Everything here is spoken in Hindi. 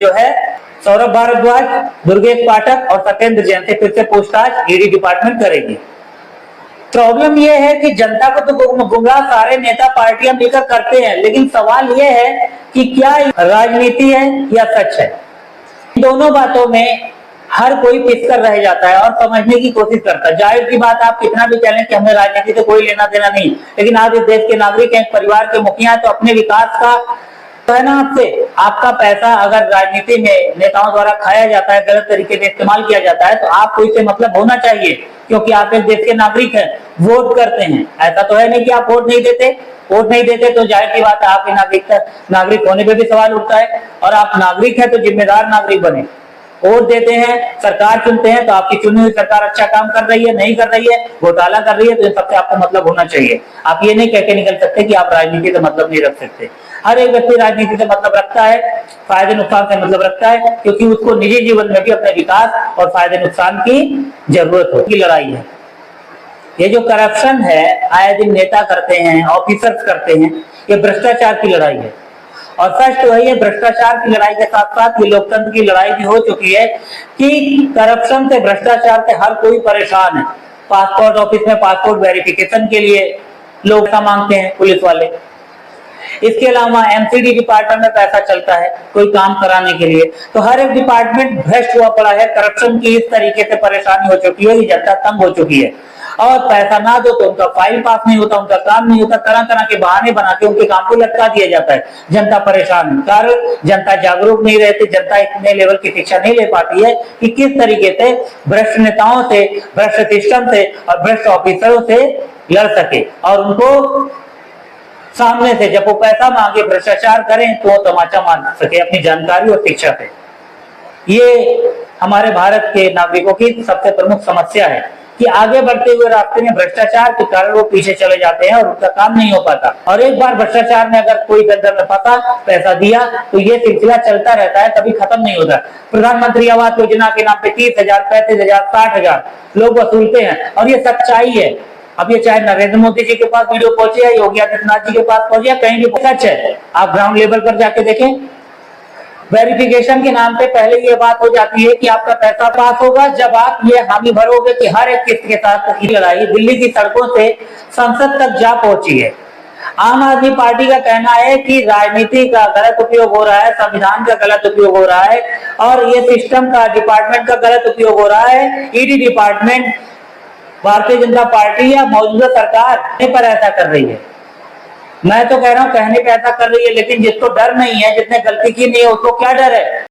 जो है सौरभ भारद्वाज, दुर्गेश पाठक और सत्येंद्र जैन से फिर से पूछताछ ईडी डिपार्टमेंट करेगी। प्रॉब्लम यह है कि जनता को तो गुमराह सारे नेता पार्टियां मिलकर करते हैं, लेकिन सवाल यह है कि क्या राजनीति है या सच है। दोनों बातों में हर कोई पिसकर रह जाता है और समझने की कोशिश करता है। जाहिर की बात, आप कितना भी कह लें कि हमें राजनीति से कोई लेना देना नहीं, लेकिन आप इस देश के नागरिक हैं, परिवार के मुखिया हैं, तो अपने विकास का है ना, आपसे आपका पैसा अगर राजनीति में नेताओं द्वारा खाया जाता है, गलत तरीके से इस्तेमाल किया जाता है, तो आपको इससे मतलब होना चाहिए, क्योंकि आप इस देश के नागरिक हैं, वोट करते हैं। ऐसा तो है नहीं कि आप वोट नहीं देते। वोट नहीं देते तो जाहिर की बात है आपके नागरिक होने पे भी सवाल उठता है, और आप नागरिक हैं तो जिम्मेदार नागरिक बने। वोट देते हैं, सरकार चुनते हैं, तो आपकी चुनी हुई सरकार अच्छा काम कर रही है, नहीं कर रही है, घोटाला कर रही है, तो इन सबसे आपको मतलब होना चाहिए। आप ये नहीं कह के निकल सकते कि आप राजनीति से मतलब नहीं रख सकते। हर एक व्यक्ति राजनीति से मतलब रखता है, फायदे नुकसान से मतलब रखता है, क्योंकि उसको निजी जीवन में भी अपने विकास और फायदे नुकसान की जरूरत होती है। लड़ाई है ये जो करप्शन है, आए दिन नेता करते हैं, ऑफिसर्स करते हैं, ये भ्रष्टाचार की लड़ाई है। और सच तो है, ये भ्रष्टाचार की लड़ाई के साथ साथ ये लोकतंत्र की लड़ाई भी हो चुकी है कि करप्शन से, भ्रष्टाचार से हर कोई परेशान है। पासपोर्ट ऑफिस में पासपोर्ट वेरिफिकेशन के लिए लोग पैसा मांगते हैं, पुलिस वाले। इसके अलावा एमसीडी डिपार्टमेंट में पैसा चलता है कोई काम कराने के लिए। तो हर एक डिपार्टमेंट भ्रष्ट हुआ पड़ा है, करप्शन की इस तरीके से परेशानी हो चुकी है कि जनता तंग हो चुकी है। और पैसा ना दो तो उनका फाइल पास नहीं होता, उनका काम नहीं होता, तरह तरह के बहाने बना के उनके काम को लटका दिया जाता है। जनता परेशान है, कारण जनता जागरूक नहीं रहती, जनता इतने लेवल की शिक्षा नहीं ले पाती है कि किस तरीके से भ्रष्ट नेताओं से, भ्रष्ट सिस्टम से और भ्रष्ट ऑफिसरों से लड़ सके, और उनको सामने से जब वो पैसा मांगे, भ्रष्टाचार करें, तो तमाचा मार सके अपनी जानकारी और शिक्षा से। ये हमारे भारत के नागरिकों की सबसे प्रमुख समस्या है कि आगे बढ़ते हुए रास्ते में भ्रष्टाचार के कारण वो पीछे चले जाते हैं और उनका काम नहीं हो पाता। और एक बार भ्रष्टाचार में अगर कोई दलदल में फंसा, पैसा दिया, तो ये सिलसिला चलता रहता है, कभी खत्म नहीं होता। प्रधानमंत्री आवास योजना के नाम पे 30,000, 35,000, 60,000 लोग वसूलते हैं, और ये सच्चाई है। अब ये चाहे नरेंद्र मोदी जी के पास वीडियो पहुंचे या योगी आदित्यनाथ जी के पास पहुंचे या कहीं भी, सच है। आप ग्राउंड लेवल पर जाके देखें, वेरिफिकेशन के नाम पे पहले ये बात हो जाती है कि आपका पैसा पास होगा जब आप ये हामी भरोगे कि हर एक किस्त के साथ लड़ाई दिल्ली की सड़कों से संसद तक जा पहुंची है। आम आदमी पार्टी का कहना है कि राजनीति का गलत उपयोग हो रहा है, संविधान का गलत उपयोग हो रहा है, और ये सिस्टम का, डिपार्टमेंट का गलत उपयोग हो रहा है। ED department, Bharatiya Janata party या मौजूदा सरकार पर ऐसा कर रही है। मैं तो कह रहा हूं कहने पे ऐसा कर रही है, लेकिन जिसको डर नहीं है, जिसने गलती की नहीं है, उसको क्या डर है।